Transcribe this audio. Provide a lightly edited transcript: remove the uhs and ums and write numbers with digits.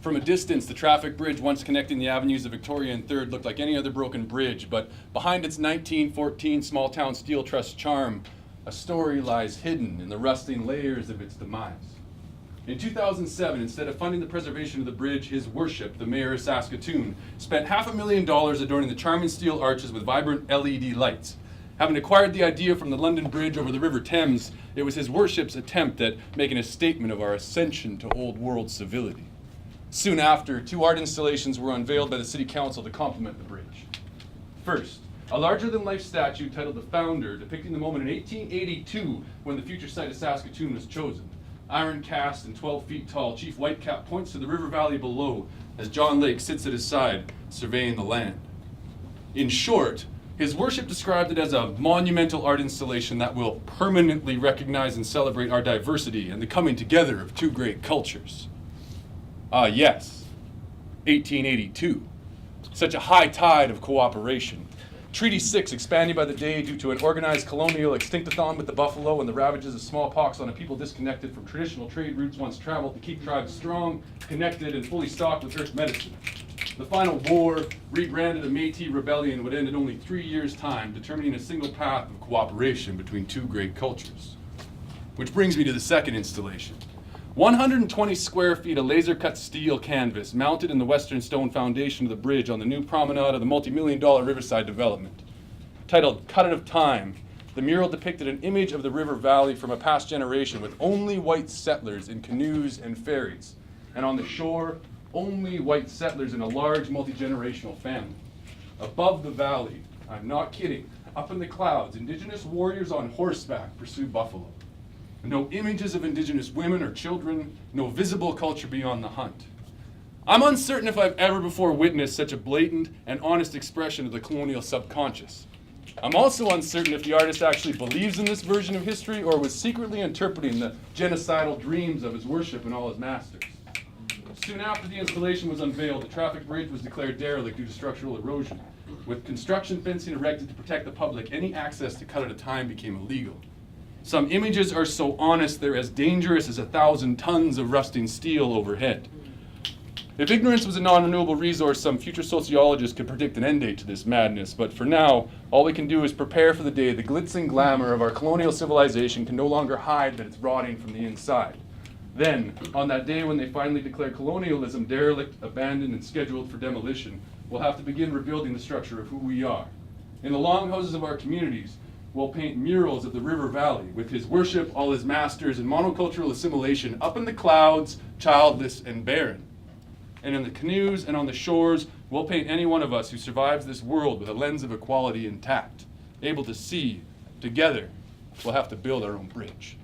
From a distance, the traffic bridge once connecting the avenues of Victoria and 3rd looked like any other broken bridge, but behind its 1914 small-town steel truss charm, a story lies hidden in the rusting layers of its demise. In 2007, instead of funding the preservation of the bridge, His Worship, the Mayor of Saskatoon, spent $500,000 adorning the charming steel arches with vibrant LED lights. Having acquired the idea from the London Bridge over the River Thames, it was His Worship's attempt at making a statement of our ascension to old world civility. Soon after, 2 art installations were unveiled by the City Council to complement the bridge. First, a larger-than-life statue titled The Founder, depicting the moment in 1882 when the future site of Saskatoon was chosen. Iron cast and 12 feet tall, Chief Whitecap points to the river valley below as John Lake sits at his side, surveying the land. In short, His Worship described it as a monumental art installation that will permanently recognize and celebrate our diversity and the coming together of 2 great cultures. Ah, yes, 1882. Such a high tide of cooperation. Treaty 6 expanding by the day due to an organized colonial extinctathon with the buffalo and the ravages of smallpox on a people disconnected from traditional trade routes once traveled to keep tribes strong, connected, and fully stocked with earth medicine. The final war, rebranded a Métis rebellion, would end in only 3 years' time, determining a single path of cooperation between 2 great cultures. Which brings me to the second installation. 120 square feet of laser-cut steel canvas mounted in the western stone foundation of the bridge on the new promenade of the multi-million-dollar Riverside development. Titled Cut It of Time, the mural depicted an image of the river valley from a past generation with only white settlers in canoes and ferries, and on the shore, only white settlers in a large multi-generational family. Above the valley, I'm not kidding, up in the clouds, Indigenous warriors on horseback pursue buffalo. No images of Indigenous women or children, no visible culture beyond the hunt. I'm uncertain if I've ever before witnessed such a blatant and honest expression of the colonial subconscious. I'm also uncertain if the artist actually believes in this version of history or was secretly interpreting the genocidal dreams of His Worship and all his masters. Soon after the installation was unveiled, the traffic bridge was declared derelict due to structural erosion. With construction fencing erected to protect the public, any access to Cut at a Time became illegal. Some images are so honest they're as dangerous as 1,000 tons of rusting steel overhead. If ignorance was a non-renewable resource, some future sociologists could predict an end date to this madness, but for now, all we can do is prepare for the day the glitz and glamour of our colonial civilization can no longer hide that it's rotting from the inside. Then, on that day when they finally declare colonialism derelict, abandoned, and scheduled for demolition, we'll have to begin rebuilding the structure of who we are. In the longhouses of our communities, we'll paint murals of the river valley with His Worship, all his masters, and monocultural assimilation up in the clouds, childless and barren. And in the canoes and on the shores, we'll paint any one of us who survives this world with a lens of equality intact, able to see, together, we'll have to build our own bridge.